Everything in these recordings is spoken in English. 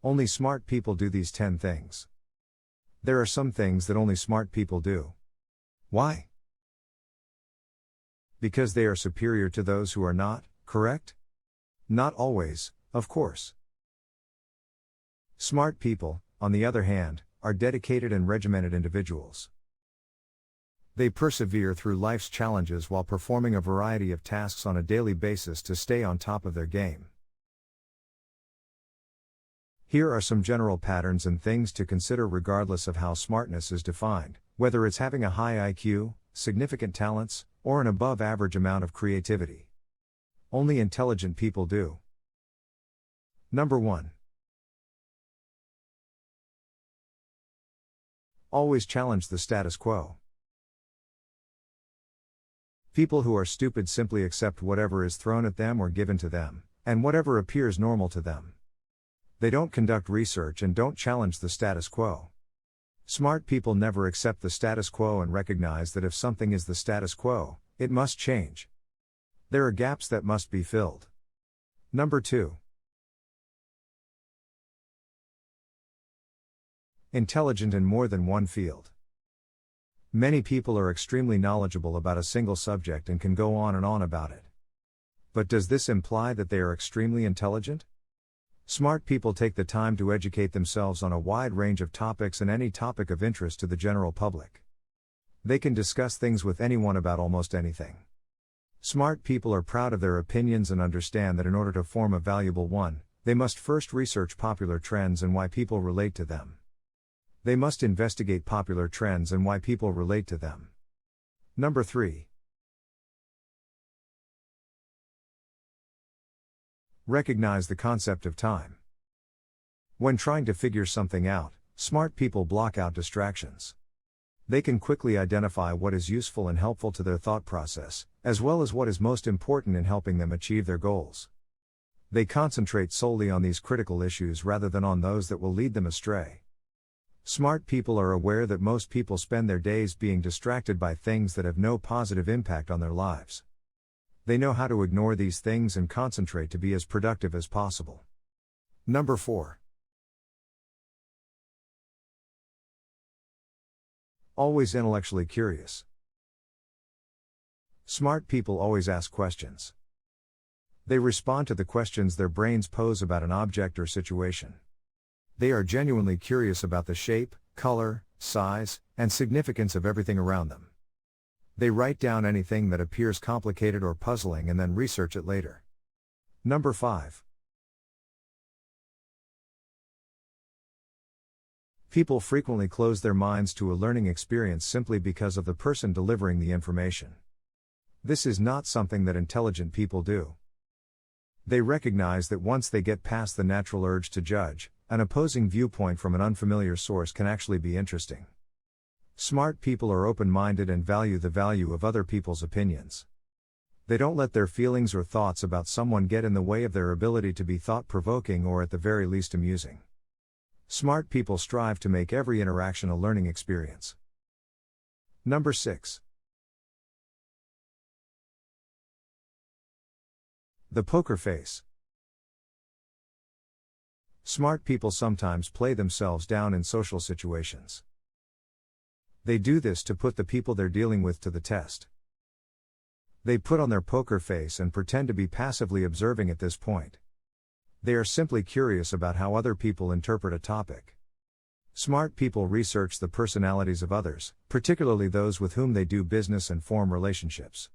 Only smart people do these 10 things. There are some things that only smart people do. Why? Because they are superior to those who are not, correct? Not always, of course. Smart people, on the other hand, are dedicated and regimented individuals. They persevere through life's challenges while performing a variety of tasks on a daily basis to stay on top of their game. Here are some general patterns and things to consider regardless of how smartness is defined, whether it's having a high IQ, significant talents, or an above-average amount of creativity. Only intelligent people do. Number 1. Always challenge the status quo. People who are stupid simply accept whatever is thrown at them or given to them, and whatever appears normal to them. They don't conduct research and don't challenge the status quo. Smart people never accept the status quo and recognize that if something is the status quo, it must change. There are gaps that must be filled. Number 2. Intelligent in more than one field. Many people are extremely knowledgeable about a single subject and can go on and on about it. But does this imply that they are extremely intelligent? Smart people take the time to educate themselves on a wide range of topics and any topic of interest to the general public. They can discuss things with anyone about almost anything. Smart people are proud of their opinions and understand that in order to form a valuable one, they must first research popular trends and why people relate to them. They must investigate popular trends and why people relate to them. Number 3. Recognize the concept of time. When trying to figure something out, smart people block out distractions. They can quickly identify what is useful and helpful to their thought process, as well as what is most important in helping them achieve their goals. They concentrate solely on these critical issues rather than on those that will lead them astray. Smart people are aware that most people spend their days being distracted by things that have no positive impact on their lives. They know how to ignore these things and concentrate to be as productive as possible. Number 4. Always intellectually curious. Smart people always ask questions. They respond to the questions their brains pose about an object or situation. They are genuinely curious about the shape, color, size, and significance of everything around them. They write down anything that appears complicated or puzzling and then research it later. Number 5. People frequently close their minds to a learning experience simply because of the person delivering the information. This is not something that intelligent people do. They recognize that once they get past the natural urge to judge, an opposing viewpoint from an unfamiliar source can actually be interesting. Smart people are open-minded and value the value of other people's opinions. They don't let their feelings or thoughts about someone get in the way of their ability to be thought-provoking or at the very least amusing. Smart people strive to make every interaction a learning experience. Number 6. The poker face. Smart people sometimes play themselves down in social situations. They do this to put the people they're dealing with to the test. They put on their poker face and pretend to be passively observing at this point. They are simply curious about how other people interpret a topic. Smart people research the personalities of others, particularly those with whom they do business and form relationships.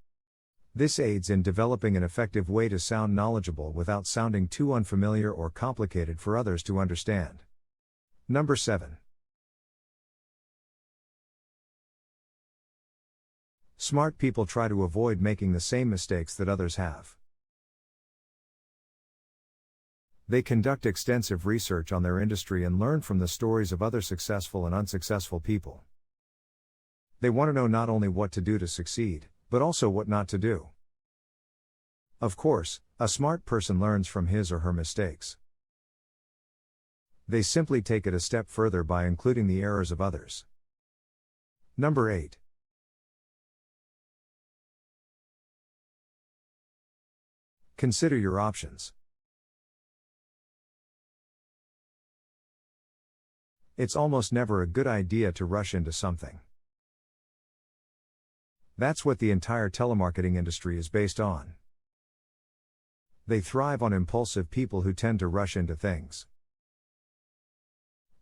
This aids in developing an effective way to sound knowledgeable without sounding too unfamiliar or complicated for others to understand. Number 7. Smart people try to avoid making the same mistakes that others have. They conduct extensive research on their industry and learn from the stories of other successful and unsuccessful people. They want to know not only what to do to succeed, but also what not to do. Of course, a smart person learns from his or her mistakes. They simply take it a step further by including the errors of others. Number 8. Consider your options. It's almost never a good idea to rush into something. That's what the entire telemarketing industry is based on. They thrive on impulsive people who tend to rush into things.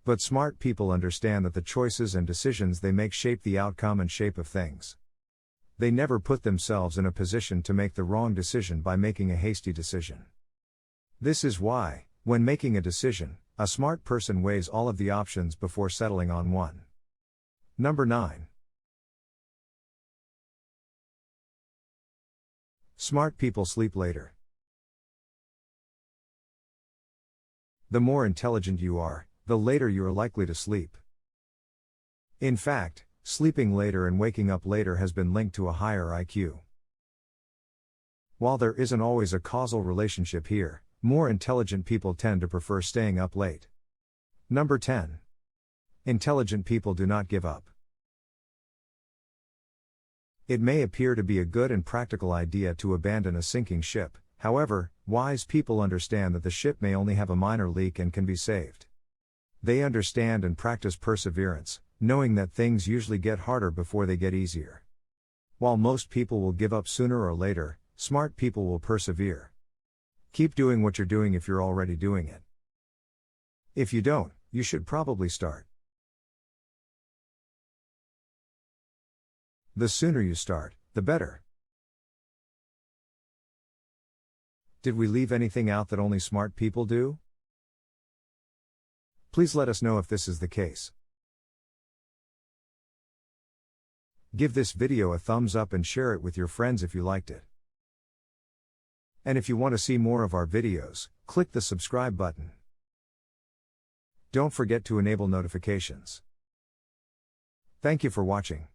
But smart people understand that the choices and decisions they make shape the outcome and shape of things. They never put themselves in a position to make the wrong decision by making a hasty decision. This is why, when making a decision, a smart person weighs all of the options before settling on one. Number 9. Smart people sleep later. The more intelligent you are, the later you are likely to sleep. In fact, sleeping later and waking up later has been linked to a higher IQ. While there isn't always a causal relationship here, more intelligent people tend to prefer staying up late. Number 10. Intelligent people do not give up. It may appear to be a good and practical idea to abandon a sinking ship, however, wise people understand that the ship may only have a minor leak and can be saved. They understand and practice perseverance, knowing that things usually get harder before they get easier. While most people will give up sooner or later, smart people will persevere. Keep doing what you're doing if you're already doing it. If you don't, you should probably start. The sooner you start, the better. Did we leave anything out that only smart people do? Please let us know if this is the case. Give this video a thumbs up and share it with your friends if you liked it. And if you want to see more of our videos, click the subscribe button. Don't forget to enable notifications. Thank you for watching.